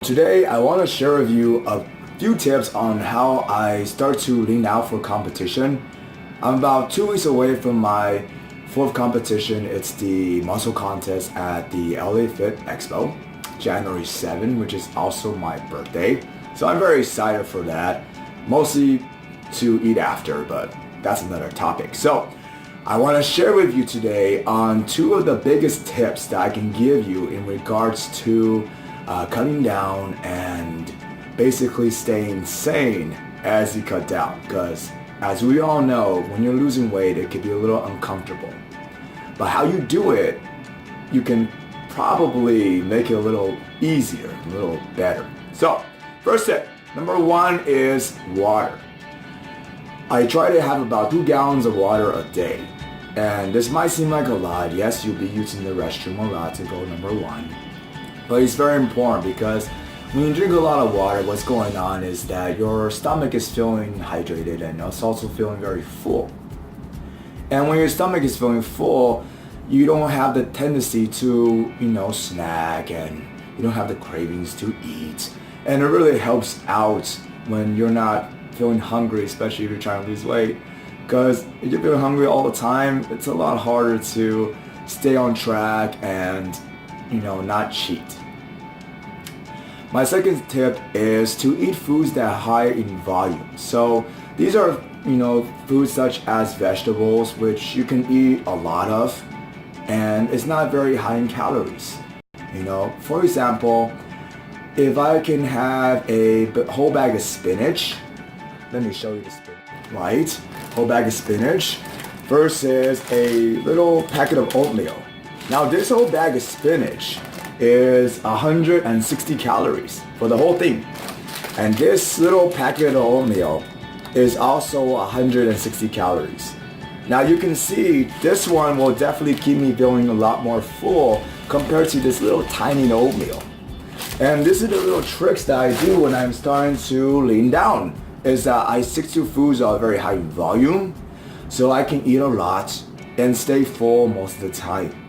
Today, I want to share with you a few tips on how I start to lean out for competition. I'm about 2 weeks away from my fourth competition. It's the muscle contest at the LA Fit Expo, January 7, which is also my birthday. So I'm very excited for that, mostly to eat after, but that's another topic. So I want to share with you today on two of the biggest tips that I can give you in regards to cutting down and basically staying sane as you cut down, because as we all know, when you're losing weight it can be a little uncomfortable, but how you do it, you can probably make it a little easier, a little better. So first tip, number one is water. I try to have about 2 gallons of water a day, and this might seem like a lot. Yes, you'll be using the restroom a lot to go number one. But it's very important because when you drink a lot of water, what's going on is that your stomach is feeling hydrated and it's also feeling very full. And when your stomach is feeling full, you don't have the tendency to, snack, and you don't have the cravings to eat. And it really helps out when you're not feeling hungry, especially if you're trying to lose weight. Because if you're feeling hungry all the time, it's a lot harder to stay on track and not cheat. My second tip is to eat foods that are high in volume. So these are, foods such as vegetables, which you can eat a lot of, and it's not very high in calories. For example, if I can have a whole bag of spinach, let me show you the spinach, right? Whole bag of spinach versus a little packet of oatmeal. Now this whole bag of spinach is 160 calories for the whole thing. And this little packet of oatmeal is also 160 calories. Now you can see this one will definitely keep me feeling a lot more full compared to this little tiny oatmeal. And this is the little tricks that I do when I'm starting to lean down, is that I stick to foods that are very high in volume so I can eat a lot and stay full most of the time.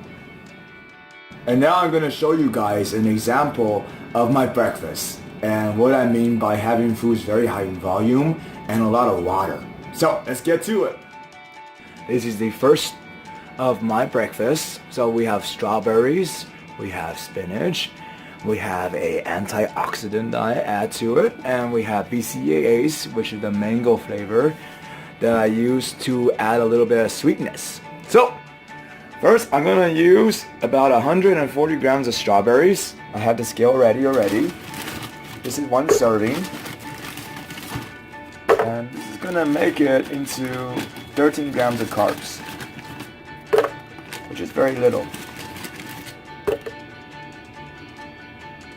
And now I'm going to show you guys an example of my breakfast and what I mean by having foods very high in volume and a lot of water. So let's get to it. This is the first of my breakfast. So we have strawberries, we have spinach, we have a antioxidant that I add to it, and we have BCAAs, which is the mango flavor that I use to add a little bit of sweetness. So first, I'm going to use about 140 grams of strawberries. I have the scale ready already. This is one serving. And this is going to make it into 13 grams of carbs, which is very little.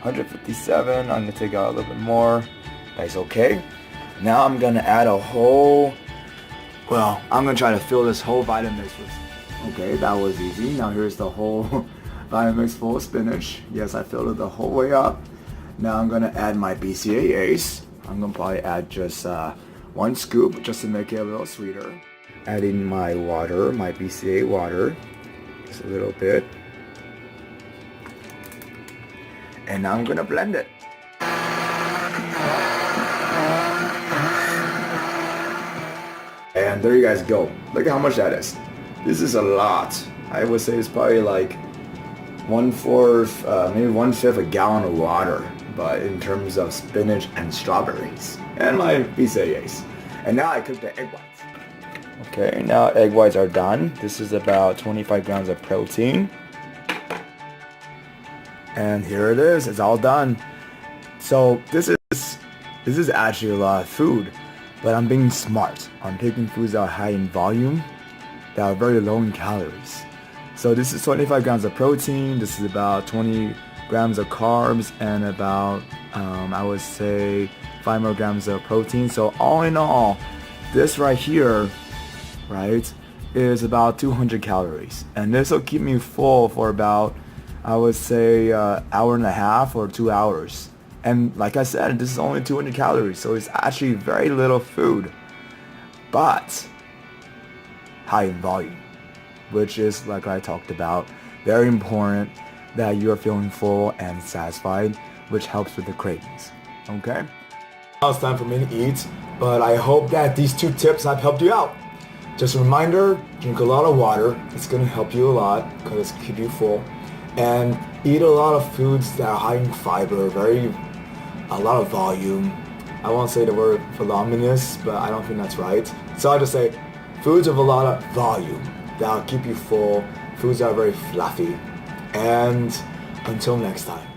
157, I'm going to take out a little bit more. That's okay. Now I'm going to add I'm going to try to fill this whole Vitamix with. Okay, that was easy. Now here's the whole Vitamix full of spinach. Yes, I filled it the whole way up. Now I'm going to add my BCAAs. I'm going to probably add just 1 scoop just to make it a little sweeter. Adding my water, my BCAA water, just a little bit. And now I'm going to blend it. And there you guys go. Look at how much that is. This is a lot. I would say it's probably like 1/4, maybe 1/5 a gallon of water, but in terms of spinach and strawberries and my BCAAs. And now I cook the egg whites. Okay, now egg whites are done. This is about 25 grams of protein. And here it is. It's all done. So this is actually a lot of food, but I'm being smart. I'm picking foods that are high in volume, that are very low in calories. So this is 25 grams of protein, this is about 20 grams of carbs, and about, I would say, 5 more grams of protein. So all in all, this right here, right, is about 200 calories. And this will keep me full for about, I would say, hour and a half or 2 hours. And like I said, this is only 200 calories, so it's actually very little food, but high in volume, which is, like I talked about, very important that you're feeling full and satisfied which helps with the cravings. Okay? Now it's time for me to eat, but I hope that these 2 tips have helped you out. Just a reminder, drink a lot of water. It's going to help you a lot because it's keep you full. And eat a lot of foods that are high in fiber, a lot of volume. I won't say the word voluminous, but I don't think that's right. So I just say foods with a lot of volume that'll keep you full, foods that are very fluffy. And until next time.